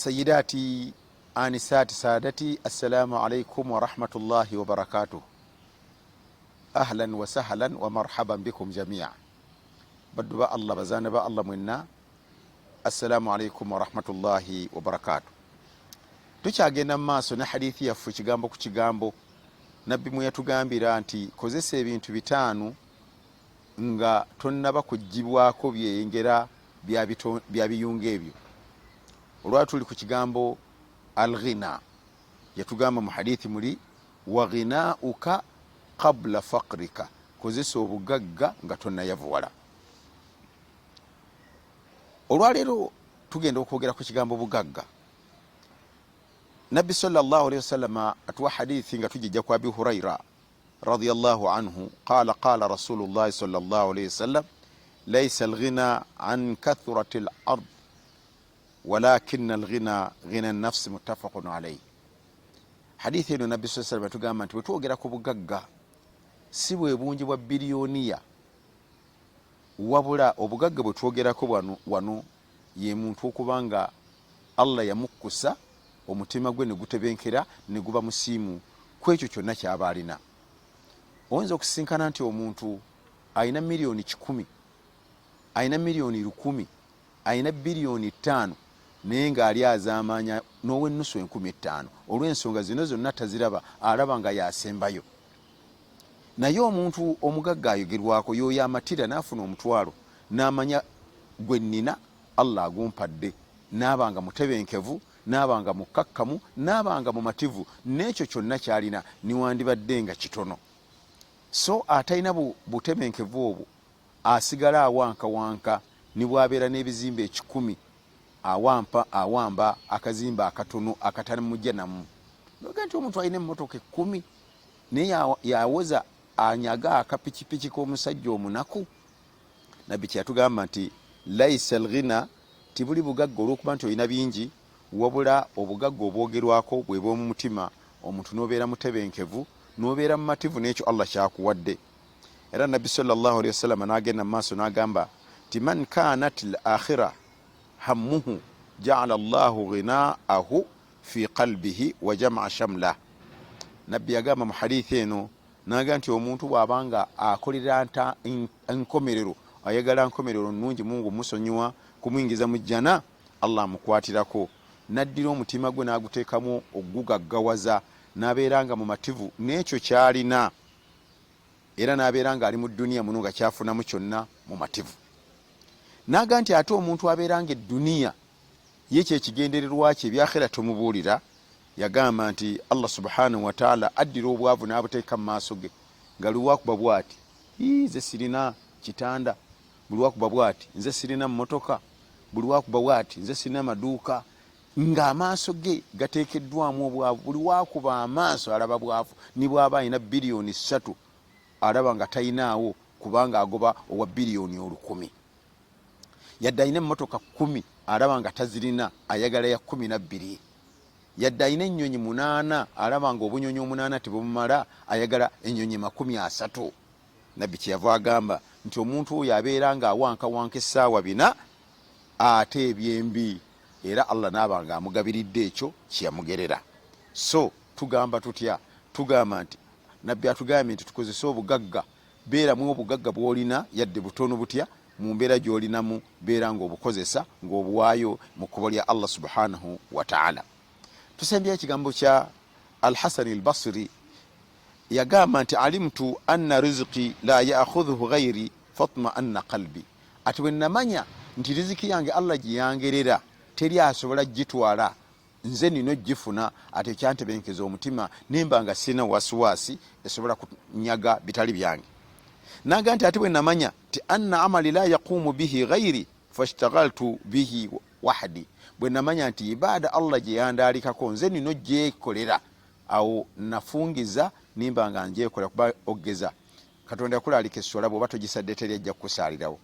سيداتي آنساتي سادتي السلام عليكم ورحمة الله وبركاته. أهلا وسهلا ومرحبا بكم جميعا. بدو با الله بزان با الله منا. السلام عليكم ورحمة الله وبركاته. tukyagenda maaso ne hadithi yaffe kigambo ku kigambo. Nabbi mwe yatugambira nti kozesa ebintu bitaanu nga tonnaba kujjibwako byeyengera bya biyunga ebyo. Olwatu tuli ku kigambo al-ghina, yatugamba mu hadithi muli wa ghinauka qabla faqrika, kozesa obugagga nga tonnayavuwala. Olwaleero tugenda okwogera ku kigambo bugagga. Nabbi sallallahu alayhi wasallam atuwa hadithi nga tujja kwa Abi Huraira radiyallahu anhu qala rasulullah sallallahu alayhi wasallam laysa al-ghina an kathrati al-ard walakin al-ghina ghina an-nafs muttafaqun alayhi. Hadithi eno Nabbi sallallahu alayhi wasallam tugamba nti bwetwogera ku bugagga si bwe bungi bwa biliyoniya, wabula obugagga bwe twogerako wano ye muntu okubanga Allah yamukkusa omutima gwe ne gutebenkera ne guba musiimu kwekyo kyonna kyaba alina. Oyinza okusinkana nti omuntu ayina miliyoni 100, ayina miliyoni 100, ayina biliyoni 5 naye ng'ali azaamaanya n'ow'ennusu 15,000 olw'ensonga zino zonna taziraba, alaba nga yasembayo. Naye omuntu omugagga ayogerwako y'oyo amatira n'afuna omutwalo n'amanya gwe nnina Allah agumpadde, n'abanga mutebenkevu, n'abanga mukakkamu, n'abanga mumativu, n'ekyo kyonna kyalina niwandibadde nga kitono. So atalina butebenkevu obwo asigala awankawanka, ni bwabeera n'ebizimbe 10 awamba akazimba akatono akatali mujja namu. Noga nti omuntu alina emmotoka 10 naye yawoza anyaga akapikipiki k'omusajja omunaku. Nabbi kyatugamba nti laisa al-ghina, tibuli bugagga olw'okuba nti olina bingi, wabula obugagga obwogerwako bwe bw'omu mutima, omuntu n'obeera mutebenkevu, n'obeera mumativu n'ekyo Allah kyakuwadde. Era Nabbi sallallahu alayhi wasallam n'agenda mu maaso n'agamba ti man kanat al-akhira hammuhu ja'ala Allahu ghinaahu fi qalbihi wa jama'a shamlah. Nabbi yagamba mu hadithi eno n'agamba nti omuntu bw'abanga akolera enkomerero, ayagala nkomerero nnungi, Mungu musonyiwa kumwingiza mu jjana, Allah amukwatirako, naddira omutima gwe n'aguteekamu ogugaggawaza, n'abeeranga mu mativu n'ekyo kyalina, era n'abeeranga ali mu dduniya muno nga kyafunamu kyonna mu mativu. N'aga nti ate omuntu abeeranga edduniya ye kyekigendererwa kye, ebyakhera tomubuulira. Yagamba nti Allah subhanahu wa ta'ala addira obwavu n'abuteeka mu maaso ge, nga lwakuba bw'ati nze sirina kitanda, buli wakuba bw'ati nze sirina mmotoka, buli wakuba bw'ati nze sirina maduuka, ng'amaaso ge gateekeddwamu obwavu. Buli wakuba amaaso alaba bwavu. Ni bw'aba alina biliyoni 3 alaba nga talinaawo, kubanga agoba owa biliyoni 10,000. Yadde alina emmotoka 10 alaba nga tazirina, ayagala ya 12. Yadde alina ennyonyi 8 alaba nga obunyonyi 8 tebumumala, ayagala ennyonyi 30. Nabbi kyeyava agamba nti omuntu oyo abeera nga awankawanka essaawa 4 ate ebyembi, era Allah n'abanga amugabiridde ekyo kyeyamugerera. So tugamba tutya? Tugamba nti Nabbi atugambye nti tukozese obugagga. Beeramu obugagga bw'olina yadde butono butya, mu mbeera gy'olinamu beera ng'obukozesa, ng'obuwaayo mu kkubo lya Allah subhanahu wa ta'ala. Tusembya ekigambo kya Al-Hasan al-Basri, yagamba nti alimtu anna rizqi la ya'khudhuhu ghayri fatma anna qalbi. Ati bwe namanya nti riziki yange Allah giyangerera, teri asobola gitwala, nze nino gifuna, ate kyantebenkeza omutima, nimba nga sina wasiwasi esobola kunyaga bitali byange. Naga nti ate bwe namanya ti anna amali la yaqumu bihi ghayri fashtaghaltu bihi wahdi. Bwe namanya nti ibada Allah gye yandaalikako nze nino gyekolera, awo nafungiza nimba nga njekola, kuba ogeza Katonda yakulaalika essola bw'oba togisadde teri ajja kukusaalirawo.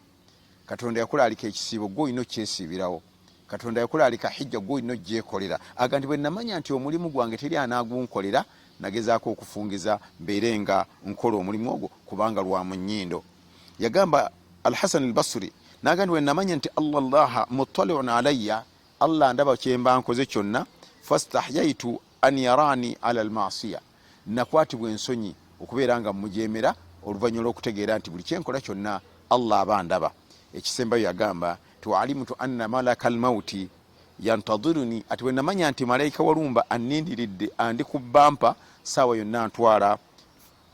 Katonda yakulaalika ekisiibo gwe olina okyesiibirawo. Katonda yakulaalika hijja gwe olina ogyekolera. Aga nti bwe namanya nti omulimu gwange teri anaagunkolera, nagezaako okufungiza mbeere nga nkola omulimu ogwo kubanga lwa mu nnyindo. Yagamba Al-Hasan al-Basri, naga nti bwe namanya nti Allah muttali'un alayya, Allah ndaba kyemba nkoze kyonna, fastahyaitu an yarani ala almasiya, nakwatibwa ensonyi okubeera nga mujemera oluvannyuma lw'okutegeera nti buli kyenkola kyonna Allah aba ndaba. Ekisembayo yagamba tualimtu anna malaka almauti yantadiruni, ati bwe namanya nti malayika walumba anindiridde andi ku bampa saawa yonna ntwala,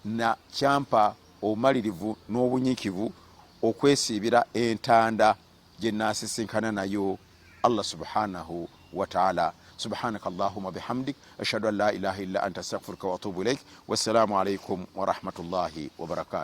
na kyampa obumalirivu n'obunyiikivu okwesiibira entanda gye naasisinkana nayo Allah subhanahu wa ta'ala. Subhanaka Allahumma bihamdik ashhadu an la ilaha illa anta astaghfiruka wa atubu ilaik. Wassalamu alaikum wa rahmatullahi wa barakatuh.